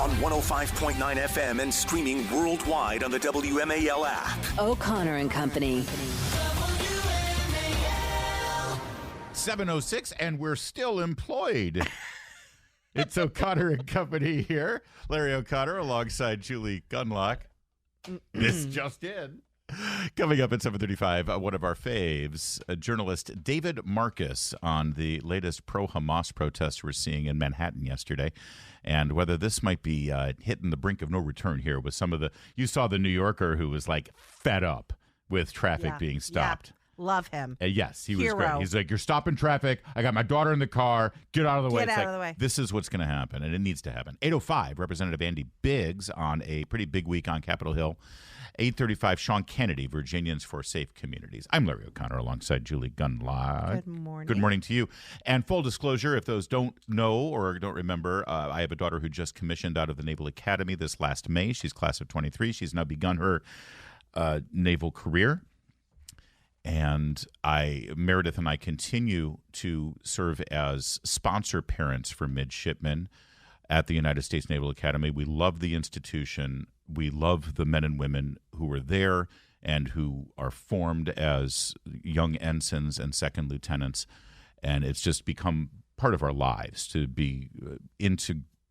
on 105.9 FM and streaming worldwide on the WMAL app. O'Connor and Company. 7:06, and we're still employed. It's O'Connor and Company here. Larry O'Connor alongside Julie Gunlock. This just in. Coming up at 7:35, one of our faves, journalist David Marcus on the latest pro-Hamas protests we're seeing in Manhattan yesterday, and whether this might be hitting the brink of no return here with some of the... You saw the New Yorker who was like fed up with traffic being stopped. Yeah. Love him. Yes, he was great. He's like, you're stopping traffic. I got my daughter in the car. Get out of the way. Get out of the way. This is what's going to happen, and it needs to happen. 8:05, Representative Andy Biggs on a pretty big week on Capitol Hill. 8:35, Sean Kennedy, Virginians for Safe Communities. I'm Larry O'Connor alongside Julie Gunlock. Good morning. Good morning to you. And full disclosure, if those don't know or don't remember, I have a daughter who just commissioned out of the Naval Academy this last May. She's class of 23. She's now begun her naval career. And Meredith and I continue to serve as sponsor parents for midshipmen at the United States Naval Academy. We love the institution. We love the men and women who are there and who are formed as young ensigns and second lieutenants. And it's just become part of our lives to be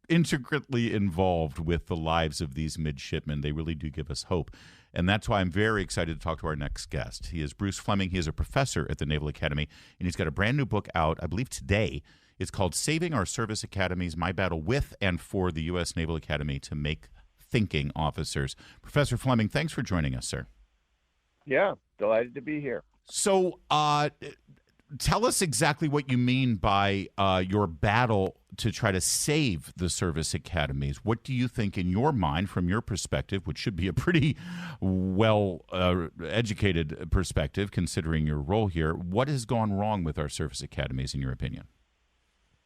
intricately involved with the lives of these midshipmen. They really do give us hope. And that's why I'm very excited to talk to our next guest. He is Bruce Fleming. He is a professor at the Naval Academy, and he's got a brand new book out, I believe today. It's called Saving Our Service Academies, My Battle with and for the U.S. Naval Academy to Make Thinking Officers. Professor Fleming, thanks for joining us, sir. Yeah, delighted to be here. So tell us exactly what you mean by your battle to try to save the service academies. What do you think, in your mind, from your perspective, which should be a pretty well-educated perspective, considering your role here, what has gone wrong with our service academies, in your opinion?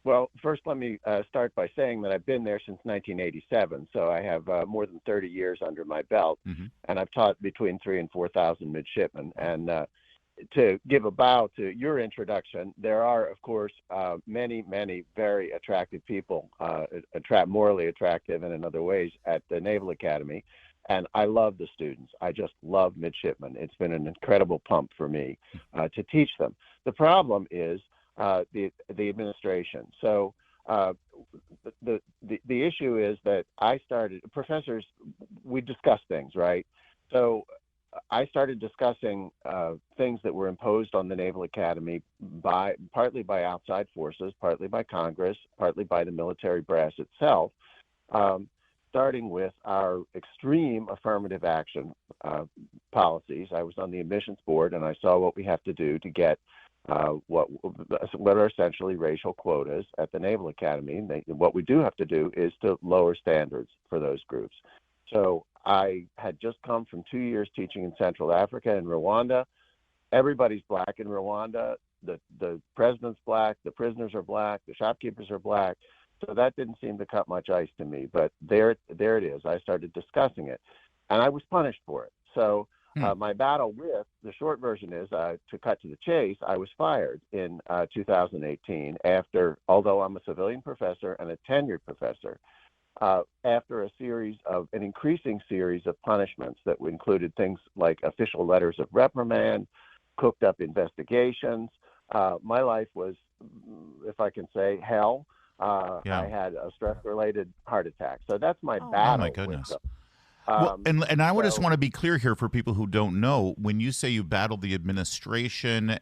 Well, first, let me start by saying that I've been there since 1987, so I have more than 30 years under my belt, and I've taught between 3,000 and 4,000 midshipmen. And to give a bow to your introduction, there are, of course, many, many very attractive people, morally attractive and in other ways, at the Naval Academy. And I love the students. I just love midshipmen. It's been an incredible pump for me to teach them. The problem is the administration. So the issue is that professors, we discuss things, right? So I started discussing things that were imposed on the Naval Academy partly by outside forces, partly by Congress, partly by the military brass itself, starting with our extreme affirmative action policies. I was on the admissions board, and I saw what we have to do to get what are essentially racial quotas at the Naval Academy. What we do have to do is to lower standards for those groups. So I had just come from 2 years teaching in Central Africa and Rwanda. Everybody's black in Rwanda. The president's black, the prisoners are black, the shopkeepers are black. So that didn't seem to cut much ice to me. But there it is. I started discussing it, and I was punished for it. So my battle with, the short version is, to cut to the chase, I was fired in 2018 although I'm a civilian professor and a tenured professor, after an increasing series of punishments that included things like official letters of reprimand, cooked up investigations. My life was, if I can say, hell. I had a stress-related heart attack. So that's my battle. Oh, my goodness. And I just want to be clear here for people who don't know, when you say you battled the administration,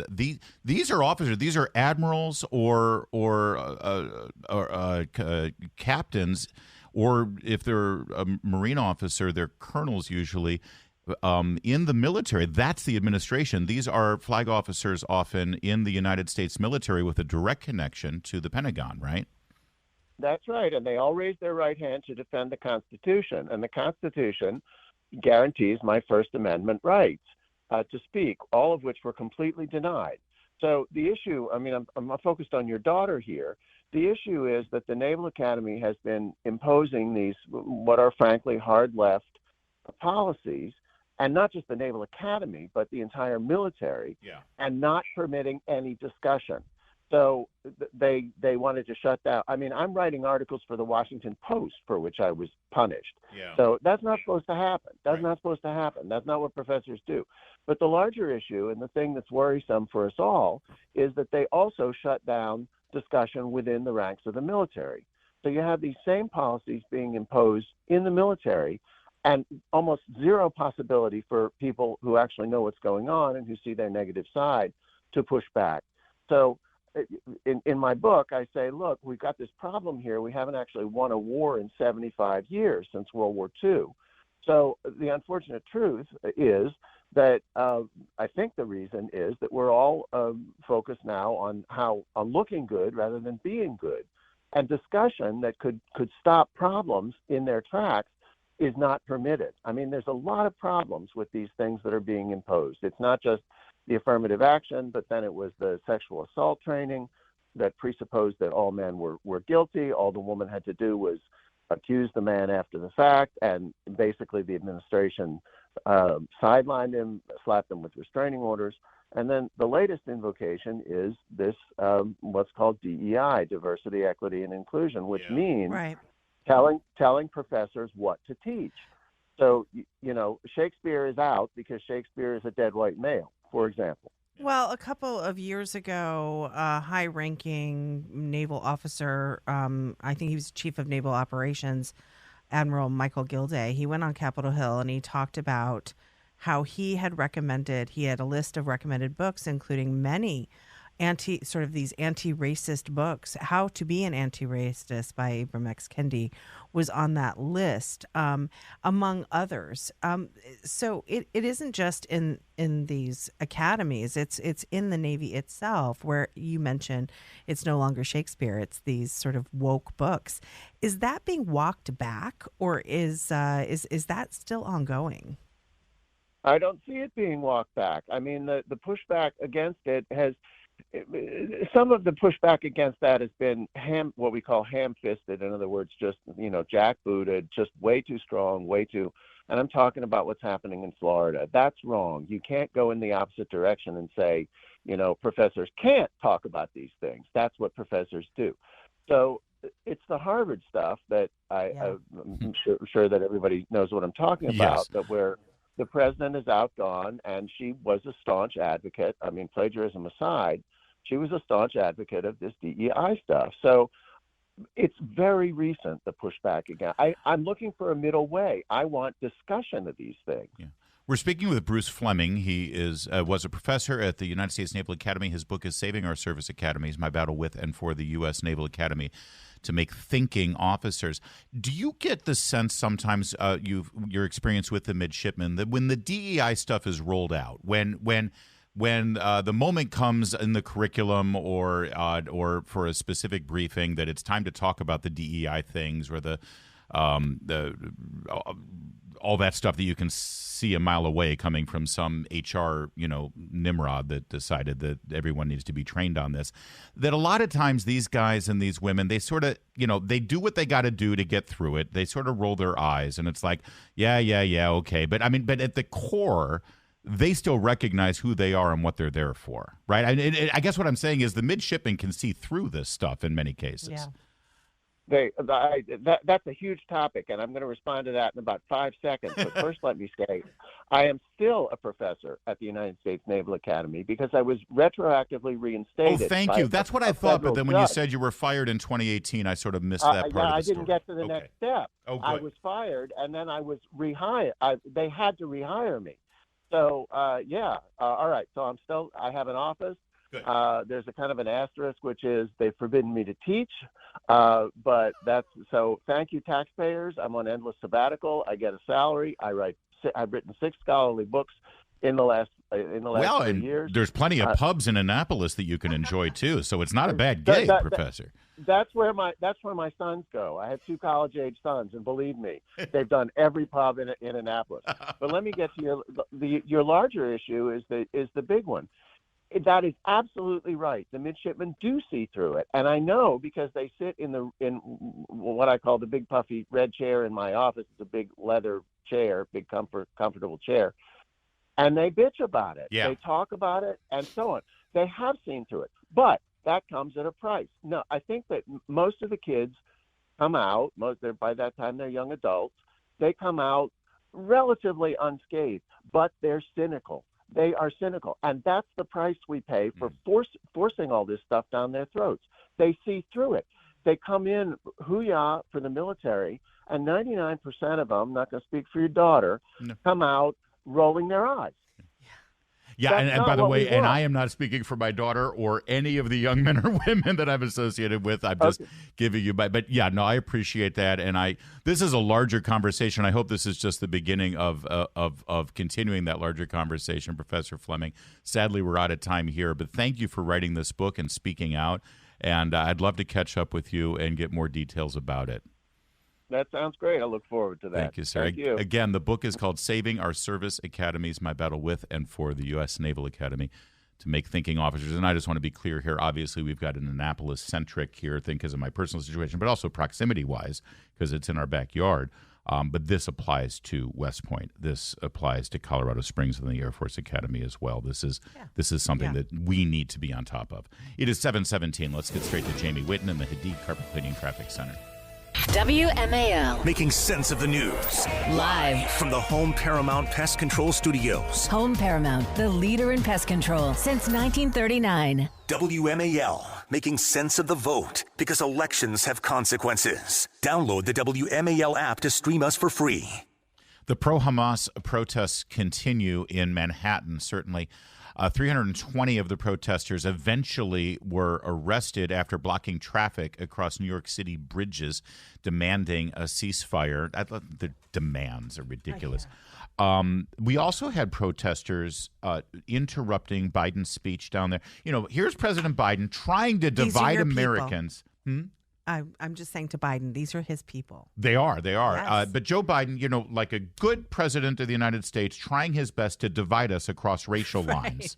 these are officers, these are admirals or captains, or if they're a Marine officer, they're colonels usually. In the military, that's the administration. These are flag officers often in the United States military with a direct connection to the Pentagon, right? That's right, and they all raise their right hand to defend the Constitution, and the Constitution guarantees my First Amendment rights to speak, all of which were completely denied. So the issue, I'm focused on your daughter here. The issue is that the Naval Academy has been imposing these, what are frankly hard left policies, and not just the Naval Academy, but the entire military, and not permitting any discussion. So they wanted to shut down. I mean, I'm writing articles for the Washington Post for which I was punished. Yeah. So that's not supposed to happen. That's Right. not supposed to happen. That's not what professors do. But the larger issue, and the thing that's worrisome for us all, is that they also shut down discussion within the ranks of the military. So you have these same policies being imposed in the military and almost zero possibility for people who actually know what's going on and who see their negative side to push back. So in my book, I say, look, we've got this problem here. We haven't actually won a war in 75 years since World War II. So the unfortunate truth is that I think the reason is that we're all focused now on looking good rather than being good. And discussion that could stop problems in their tracks is not permitted. I mean, there's a lot of problems with these things that are being imposed. It's not just the affirmative action, but then it was the sexual assault training that presupposed that all men were guilty. All the woman had to do was accuse the man after the fact, and basically the administration sidelined him, slapped him with restraining orders. And then the latest invocation is this what's called DEI, diversity, equity, and inclusion, which means telling professors what to teach. So, Shakespeare is out because Shakespeare is a dead white male, for example. Well, a couple of years ago, a high-ranking naval officer, I think he was chief of naval operations, Admiral Michael Gilday, he went on Capitol Hill and he talked about how he had a list of recommended books, including many these anti-racist books. How to Be an Anti-Racist by Ibram X. Kendi was on that list, among others. So it isn't just in these academies. It's in the Navy itself, where you mentioned it's no longer Shakespeare. It's these sort of woke books. Is that being walked back, or is that still ongoing? I don't see it being walked back. I mean, the pushback against it has. Some of the pushback against that has been what we call ham-fisted. In other words, just, jackbooted, just way too strong, and I'm talking about what's happening in Florida. That's wrong. You can't go in the opposite direction and say, professors can't talk about these things. That's what professors do. So it's the Harvard stuff that I'm sure that everybody knows what I'm talking about, Yes. that where the president is outgone, and she was a staunch advocate. I mean, plagiarism aside, she was a staunch advocate of this DEI stuff. So it's very recent, the pushback again. I'm looking for a middle way. I want discussion of these things. Yeah. We're speaking with Bruce Fleming. He was a professor at the United States Naval Academy. His book is Saving Our Service Academies, My Battle with and for the U.S. Naval Academy to Make Thinking Officers. Do you get the sense sometimes, your experience with the midshipmen, that when the DEI stuff is rolled out, when the moment comes in the curriculum or for a specific briefing that it's time to talk about the DEI things or the all that stuff that you can see a mile away coming from some HR, Nimrod that decided that everyone needs to be trained on this, that a lot of times these guys and these women, they sort of, they do what they got to do to get through it. They sort of roll their eyes and it's like, yeah, okay. But at the core, they still recognize who they are and what they're there for, right? I guess what I'm saying is the midshipmen can see through this stuff in many cases. Yeah. That's a huge topic, and I'm going to respond to that in about 5 seconds. But first, let me say, I am still a professor at the United States Naval Academy because I was retroactively reinstated. Oh, thank you. That's what I thought, but then when you said you were fired in 2018, I sort of missed that part of the story. I didn't get to the next step. Oh, good. I was fired, and then I was rehired. They had to rehire me. So, all right. So I have an office. There's a kind of an asterisk, which is they've forbidden me to teach. But thank you, taxpayers. I'm on endless sabbatical. I get a salary. I've written 6 scholarly books in the last 3 years. There's plenty of pubs in Annapolis that you can enjoy too. So it's not a bad gig, Professor. That's where my sons go. I have 2 college-age sons, and believe me, they've done every pub in Annapolis. But let me get to your larger issue is the big one. That is absolutely right. The midshipmen do see through it, and I know because they sit in what I call the big puffy red chair in my office. It's a big leather chair, big comfortable chair, and they bitch about it. Yeah. They talk about it, and so on. They have seen through it, but that comes at a price. No, I think that most of the kids come out, by that time they're young adults, they come out relatively unscathed, but they're cynical. They are cynical. And that's the price we pay for forcing all this stuff down their throats. They see through it. They come in hoo-yah for the military, and 99% of them, not going to speak for your daughter, come out rolling their eyes. Yeah, and by the way, and I am not speaking for my daughter or any of the young men or women that I'm associated with. I'm just giving you, but yeah, no, I appreciate that, and this is a larger conversation. I hope this is just the beginning of continuing that larger conversation, Professor Fleming. Sadly, we're out of time here, but thank you for writing this book and speaking out, and I'd love to catch up with you and get more details about it. That sounds great. I look forward to that. Thank you, sir. Thank you. Again, the book is called Saving Our Service Academies, My Battle with and for the U.S. Naval Academy to Make Thinking Officers. And I just want to be clear here. Obviously, we've got an Annapolis-centric here thing because of my personal situation, but also proximity-wise because it's in our backyard. But this applies to West Point. This applies to Colorado Springs and the Air Force Academy as well. This is something that we need to be on top of. It is 7:17. Let's get straight to Jamie Whitten in the Hadid Carpet Cleaning Traffic Center. WMAL. Making sense of the news. Live From the Home Paramount Pest Control Studios. Home Paramount, the leader in pest control since 1939. WMAL. Making sense of the vote because elections have consequences. Download the WMAL app to stream us for free. The pro-Hamas protests continue in Manhattan, certainly. 320 of the protesters eventually were arrested after blocking traffic across New York City bridges, demanding a ceasefire. The demands are ridiculous. We also had protesters interrupting Biden's speech down there. Here's President Biden trying to divide Americans. I'm just saying to Biden, these are his people. They are. Yes. But Joe Biden, like a good president of the United States, trying his best to divide us across racial lines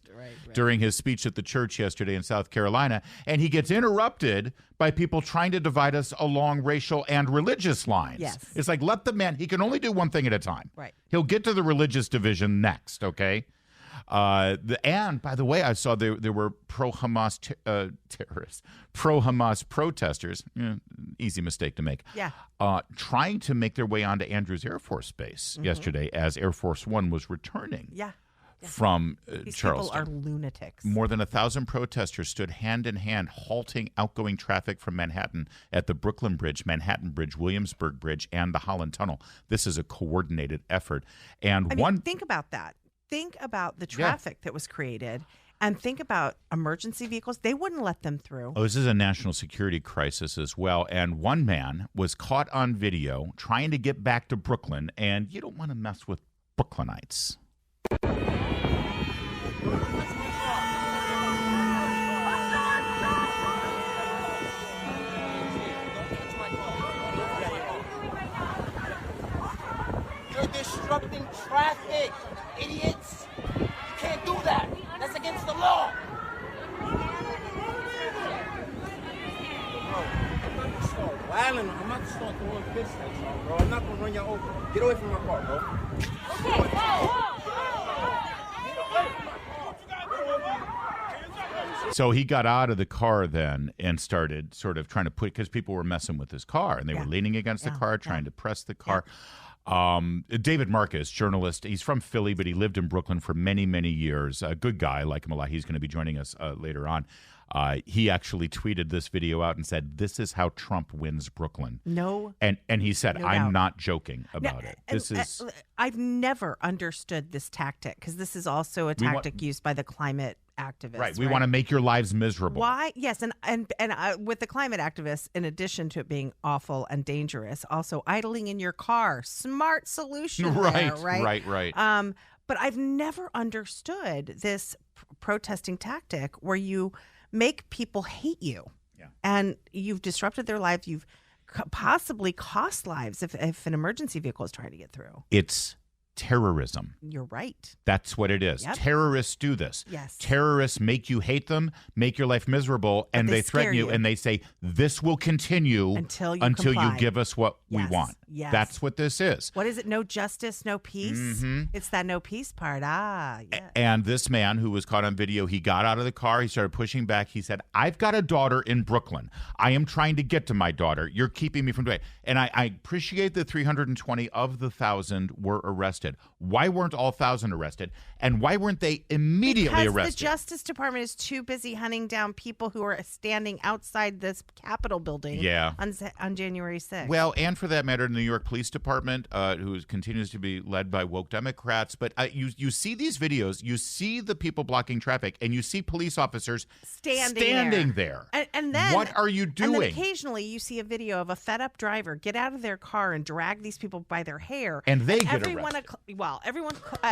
during his speech at the church yesterday in South Carolina. And he gets interrupted by people trying to divide us along racial and religious lines. Yes. It's like, let the man, he can only do one thing at a time. Right. He'll get to the religious division next, okay? And by the way, I saw there were pro-Hamas terrorists, pro-Hamas protesters. Easy mistake to make. Yeah. Trying to make their way onto Andrews Air Force Base yesterday as Air Force One was returning. Yeah. From These Charleston. people are lunatics. More than 1,000 protesters stood hand in hand, halting outgoing traffic from Manhattan at the Brooklyn Bridge, Manhattan Bridge, Williamsburg Bridge, and the Holland Tunnel. This is a coordinated effort. And think about that. Think about the traffic that was created and think about emergency vehicles. They wouldn't let them through. Oh, this is a national security crisis as well. And one man was caught on video trying to get back to Brooklyn, and you don't want to mess with Brooklynites. You're disrupting traffic, idiots. You can't do that. That's against the law. I'm not just start throwing fists at y'all, bro. I'm not gonna run y'all over. Get away from my car, bro. Okay, So he got out of the car then and started sort of trying to because people were messing with his car and they were leaning against the car, trying to press the car. David Marcus, journalist, he's from Philly, but he lived in Brooklyn for many, many years. A good guy, like him a lot. He's going to be joining us later on. He actually tweeted this video out and said, "This is how Trump wins Brooklyn." No. And he said, "I'm doubt. not joking about it. This is." I've never understood this tactic because this is also a tactic used by the climate activists. Right. We want to make your lives miserable. Why? Yes, and with the climate activists, in addition to it being awful and dangerous, also idling in your car, smart solution. Right. Right. Right. But I've never understood this protesting tactic where you make people hate you. Yeah. And you've disrupted their lives. You've possibly cost lives if an emergency vehicle is trying to get through. It's terrorism. You're right. That's what it is. Yep. Terrorists do this. Yes. Terrorists make you hate them, make your life miserable, and they threaten you, and they say, this will continue until you give us what we want. Yes. That's what this is. What is it? No justice, no peace? Mm-hmm. It's that no peace part. Yeah. And this man who was caught on video, he got out of the car. He started pushing back. He said, I've got a daughter in Brooklyn. I am trying to get to my daughter. You're keeping me from doing it. And I appreciate that 320 of the 1,000 were arrested. Why weren't all 1,000 arrested? And why weren't they immediately arrested? Because the Justice Department is too busy hunting down people who are standing outside this Capitol building on January 6th. Well, and for that matter, the New York Police Department, who continues to be led by woke Democrats. But you see these videos, you see the people blocking traffic, and you see police officers standing there. And then, what are you doing? And then occasionally you see a video of a fed up driver get out of their car and drag these people by their hair. And they get arrested.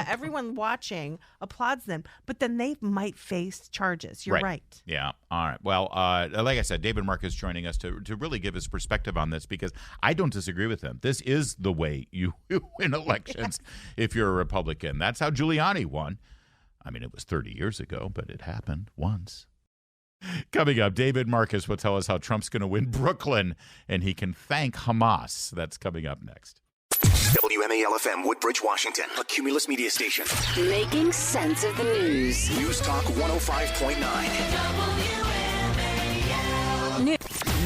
Everyone watching applauds them, but then they might face charges. You're right. Yeah. All right. Well, like I said, David Marcus joining us to really give his perspective on this, because I don't disagree with him. This is the way you win elections if you're a Republican. That's how Giuliani won. I mean, it was 30 years ago, but it happened once. Coming up, David Marcus will tell us how Trump's going to win Brooklyn, and he can thank Hamas. That's coming up next. WMAL-FM, Woodbridge, Washington, a Cumulus media station. Making sense of the news. News Talk 105.9.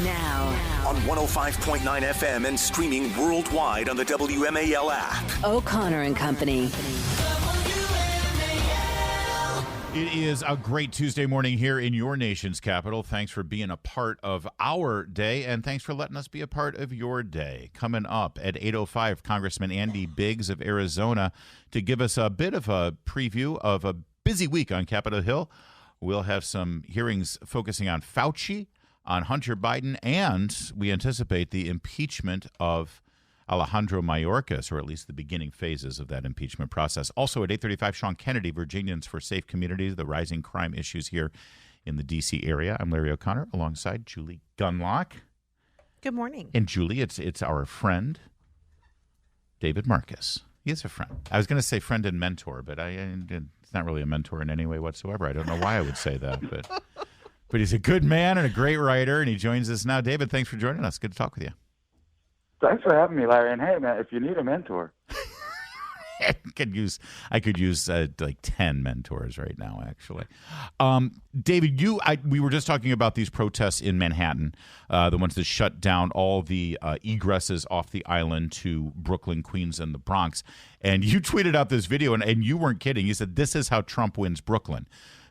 Now. On 105.9 FM and streaming worldwide on the WMAL app. O'Connor and Company. It is a great Tuesday morning here in your nation's capital. Thanks for being a part of our day, and thanks for letting us be a part of your day. Coming up at 8:05, Congressman Andy Biggs of Arizona to give us a bit of a preview of a busy week on Capitol Hill. We'll have some hearings focusing on Fauci, on Hunter Biden, and we anticipate the impeachment of Alejandro Mayorkas, or at least the beginning phases of that impeachment process. Also at 8:35, Sean Kennedy, Virginians for Safe Communities, the rising crime issues here in the D.C. area. I'm Larry O'Connor alongside Julie Gunlock. Good morning. And Julie, it's our friend, David Marcus. He is a friend. I was going to say friend and mentor, but it's not really a mentor in any way whatsoever. I don't know why I would say that, but he's a good man and a great writer, and he joins us now. David, thanks for joining us. Good to talk with you. Thanks for having me, Larry. And hey, man, if you need a mentor, I could use like 10 mentors right now, actually. David, we were just talking about these protests in Manhattan, the ones that shut down all the egresses off the island to Brooklyn, Queens, and the Bronx. And you tweeted out this video, and you weren't kidding. You said, this is how Trump wins Brooklyn,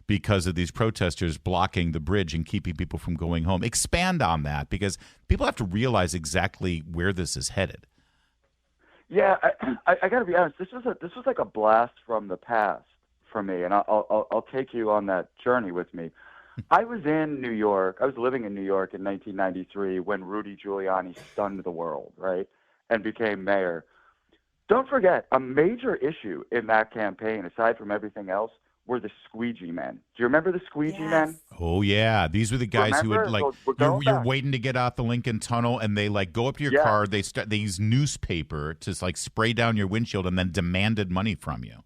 because of these protesters blocking the bridge and keeping people from going home. Expand on that, because people have to realize exactly where this is headed. Yeah, I got to be honest. This was like a blast from the past for me, and I'll take you on that journey with me. I was in New York. I was living in New York in 1993 when Rudy Giuliani stunned the world, right, and became mayor. Don't forget, a major issue in that campaign, aside from everything else, were the squeegee men. Do you remember the squeegee men? Oh, yeah. These were the guys who would, like, you're waiting to get out the Lincoln Tunnel, and they, like, go up to your car. They use newspaper to, like, spray down your windshield and then demanded money from you.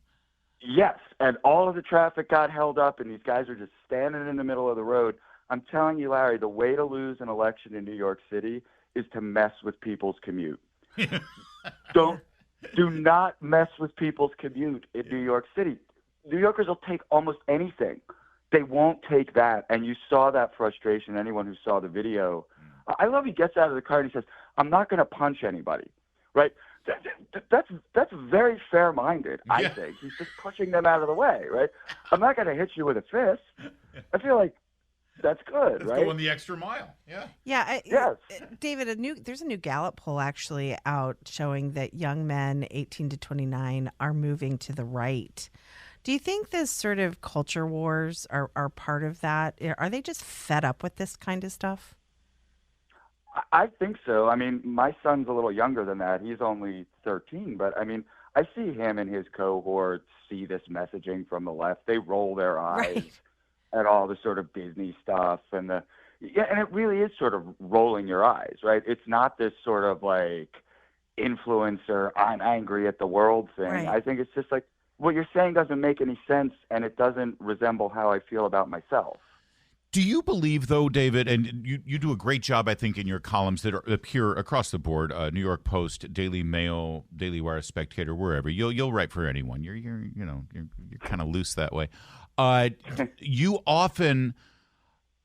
Yes, and all of the traffic got held up, and these guys are just standing in the middle of the road. I'm telling you, Larry, the way to lose an election in New York City is to mess with people's commute. Do not mess with people's commute in New York City. New Yorkers will take almost anything. They won't take that. And you saw that frustration, anyone who saw the video. I love he gets out of the car and he says, I'm not going to punch anybody, right? That's very fair-minded, I think. He's just pushing them out of the way, right? I'm not going to hit you with a fist. I feel like that's good, Let's right? Going the extra mile, yes. David, there's a new Gallup poll actually out showing that young men 18 to 29 are moving to the right. Do you think this sort of culture wars are part of that? Are they just fed up with this kind of stuff? I think so. I mean, my son's a little younger than that. He's only 13, but I mean, I see him and his cohort see this messaging from the left. They roll their eyes at all the sort of Disney stuff and and it really is sort of rolling your eyes, right? It's not this sort of like influencer, I'm angry at the world thing. Right. I think it's just like what you're saying doesn't make any sense, and it doesn't resemble how I feel about myself. Do you believe, though, David, and you do a great job, I think, in your columns that appear across the board, New York Post, Daily Mail, Daily Wire, Spectator, wherever. You'll write for anyone. You're kind of loose that way. You often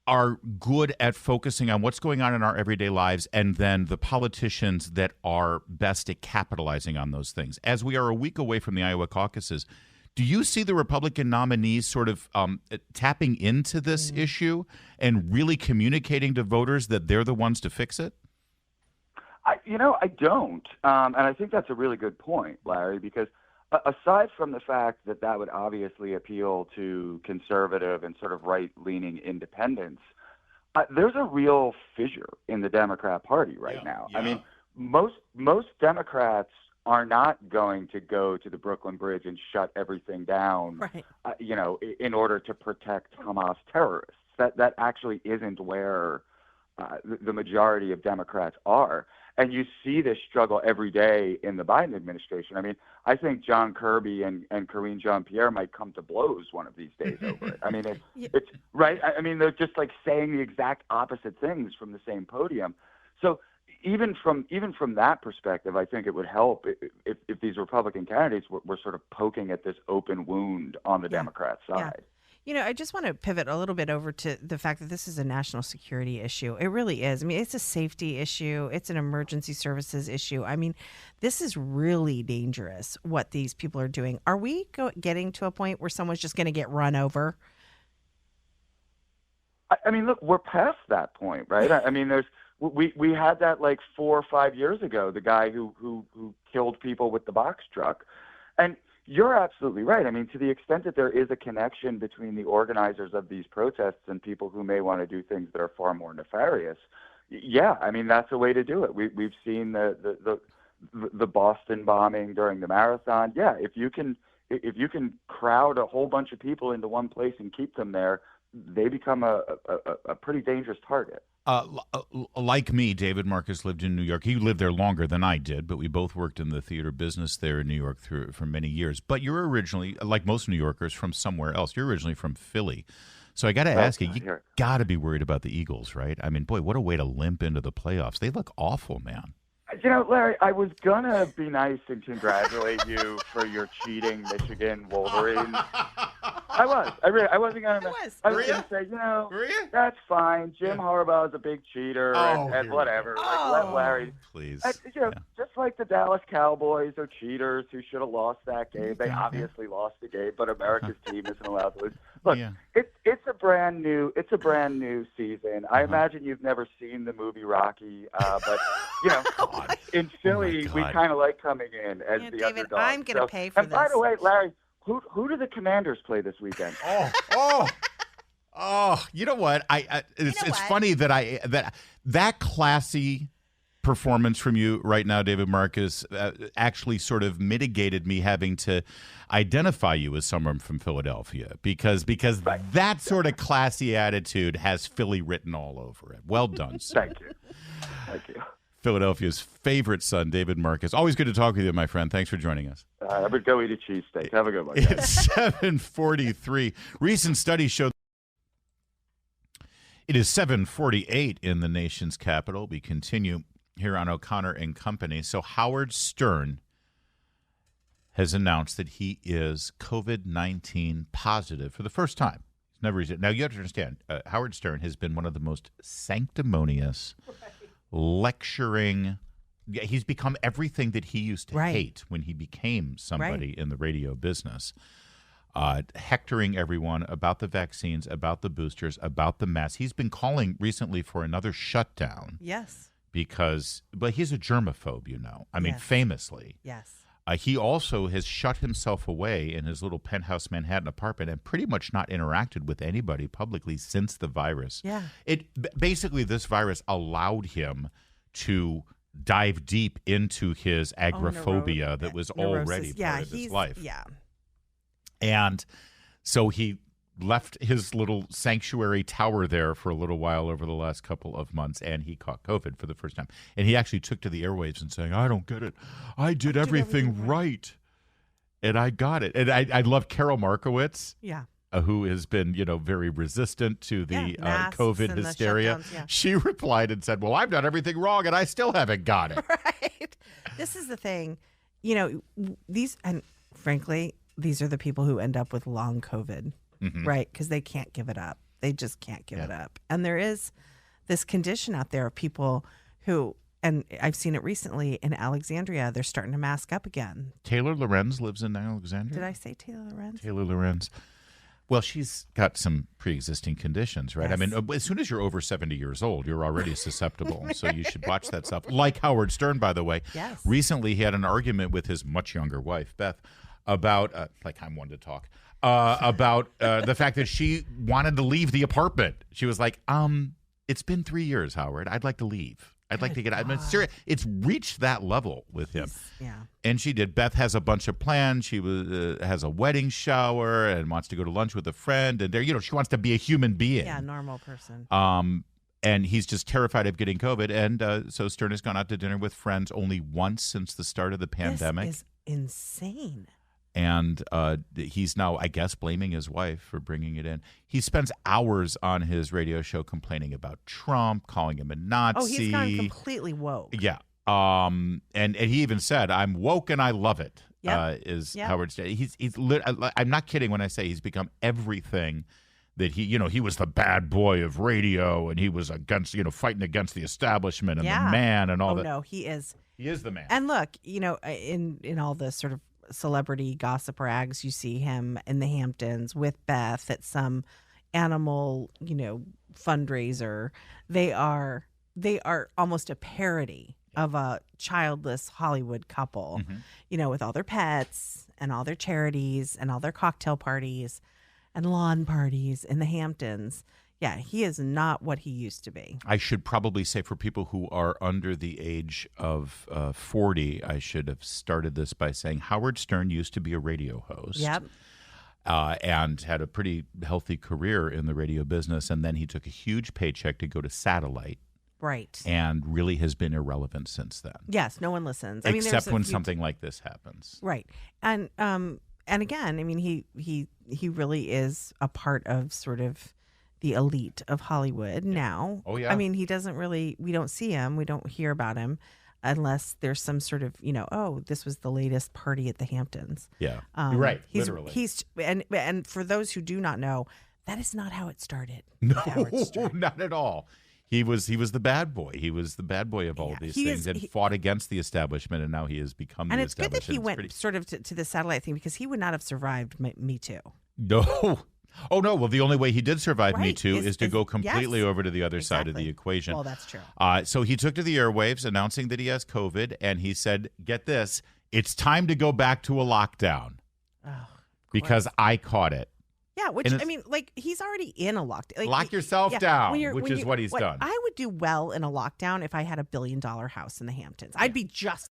are good at focusing on what's going on in our everyday lives, and then the politicians that are best at capitalizing on those things. As we are a week away from the Iowa caucuses, do you see the Republican nominees sort of tapping into this issue and really communicating to voters that they're the ones to fix it? I don't. And I think that's a really good point, Larry, because aside from the fact that that would obviously appeal to conservative and sort of right-leaning independents, there's a real fissure in the Democrat Party right now. Yeah. I mean, most Democrats are not going to go to the Brooklyn Bridge and shut everything down, Right. In order to protect Hamas terrorists. That actually isn't where the majority of Democrats are. And you see this struggle every day in the Biden administration. I mean, I think John Kirby and Karine Jean-Pierre might come to blows one of these days over it. I mean, it's right. I mean, they're just like saying the exact opposite things from the same podium. So even from that perspective, I think it would help if these Republican candidates were sort of poking at this open wound on the Democrat side. I just want to pivot a little bit over to the fact that this is a national security issue. It really is. I mean, it's a safety issue. It's an emergency services issue. I mean, this is really dangerous what these people are doing. Are we getting to a point where someone's just going to get run over? I mean, look, we're past that point, right? I mean, we had that like 4 or 5 years ago, the guy who killed people with the box truck. And you're absolutely right. I mean, to the extent that there is a connection between the organizers of these protests and people who may want to do things that are far more nefarious, I mean, that's a way to do it. We've seen the Boston bombing during the marathon. Yeah, if you can crowd a whole bunch of people into one place and keep them there, they become a pretty dangerous target. Like me, David Marcus lived in New York. He lived there longer than I did, but we both worked in the theater business there in New York for many years. But you're originally, like most New Yorkers, from somewhere else. You're originally from Philly. So I got to ask you got to be worried about the Eagles, right? I mean, boy, what a way to limp into the playoffs. They look awful, man. Larry, I was going to be nice and congratulate you for your cheating Michigan Wolverines. I wasn't going to. I was going to say, that's fine. Jim Harbaugh is a big cheater and whatever. Let Larry. Please. Just like the Dallas Cowboys are cheaters who should have lost that game. They obviously lost the game, but America's team isn't allowed to lose. Look, it's a brand new season. I imagine you've never seen the movie Rocky, but in Philly we kind of like coming in as the David, underdog. I'm going to pay for and this. By the way, Larry, who do the Commanders play this weekend? You know what? It's funny that that classy performance from you right now, David Marcus, actually sort of mitigated me having to identify you as someone from Philadelphia because that sort of classy attitude has Philly written all over it. Well done, sir. Thank you. Philadelphia's favorite son, David Marcus. Always good to talk with you, my friend. Thanks for joining us. I would go eat a cheesesteak. Have a good one, guys. It's 7:43. Recent studies show it is 7:48 in the nation's capital. We continue here on O'Connor and Company. So Howard Stern has announced that he is COVID-19 positive for the first time. He's never. Now, you have to understand, Howard Stern has been one of the most sanctimonious, lecturing. He's become everything that he used to hate when he became somebody in the radio business. Hectoring everyone about the vaccines, about the boosters, about the masks. He's been calling recently for another shutdown. Yes. But he's a germaphobe, I mean, famously. Yes. He also has shut himself away in his little penthouse Manhattan apartment and pretty much not interacted with anybody publicly since the virus. Yeah. Basically, this virus allowed him to dive deep into his agoraphobia that was already part of his life. Yeah. And so he left his little sanctuary tower there for a little while over the last couple of months, and he caught COVID for the first time. And he actually took to the airwaves and saying, I don't get it. I did everything right. And I got it. And I love Carol Markowitz. Yeah. Who has been, very resistant to the COVID hysteria. Yeah. She replied and said, well, I've done everything wrong and I still haven't got it. Right. This is the thing. And frankly, these are the people who end up with long COVID, right? Because they can't give it up. They just can't give it up. And there is this condition out there of people who, and I've seen it recently in Alexandria, they're starting to mask up again. Taylor Lorenz lives in Alexandria. Did I say Taylor Lorenz? Taylor Lorenz. Well, she's got some pre-existing conditions, right? Yes. I mean, as soon as you're over 70 years old, you're already susceptible. So you should watch that stuff. Like Howard Stern, by the way. Yes. Recently, he had an argument with his much younger wife, Beth, about, like I'm one to talk, about the fact that she wanted to leave the apartment. She was like, it's been 3 years, Howard. I'd like to leave. I'd like to get out. I mean, serious. It's reached that level with him. Yeah. And she did. Beth has a bunch of plans. She has a wedding shower and wants to go to lunch with a friend. And she wants to be a human being. Yeah, normal person. And he's just terrified of getting COVID. And so Stern has gone out to dinner with friends only once since the start of the pandemic. This is insane. And he's now, I guess, blaming his wife for bringing it in. He spends hours on his radio show complaining about Trump, calling him a Nazi. Oh, he's gone completely woke. Yeah. And he even said, I'm woke and I love it, Yep. Howard said. I'm not kidding when I say he's become everything that he was the bad boy of radio and he was against, fighting against the establishment and the man and all that. Oh, no, he is. He is the man. And look, in all the sort of celebrity gossip rags, you see him in the Hamptons with Beth at some animal, fundraiser. They are almost a parody of a childless Hollywood couple, with all their pets and all their charities and all their cocktail parties and lawn parties in the Hamptons. Yeah, he is not what he used to be. I should probably say for people who are under the age of 40, I should have started this by saying Howard Stern used to be a radio host. Yep. And had a pretty healthy career in the radio business. And then he took a huge paycheck to go to satellite. Right. And really has been irrelevant since then. Yes, no one listens. Except when something like this happens. Right. And again, he really is a part of sort of the elite of Hollywood now. Oh, yeah. He doesn't really, we don't see him, we don't hear about him unless there's some sort of, this was the latest party at the Hamptons. Yeah. You're right. Literally. And for those who do not know, that is not how it started. No, not at all. He was the bad boy. He was the bad boy of all these things and fought against the establishment, and now he has become the establishment. And it's good that he went sort of to the satellite thing because he would not have survived Me Too. No. Oh, no. Well, the only way he did survive Me Too is to go completely yes, over to the other side of the equation. Well, that's true. So he took to the airwaves announcing that he has COVID, and he said, get this, it's time to go back to a lockdown because I caught it. Yeah, he's already in a lockdown. Lock yourself down, which is what he's done. I would do well in a lockdown if I had $1 billion house in the Hamptons. I'd be just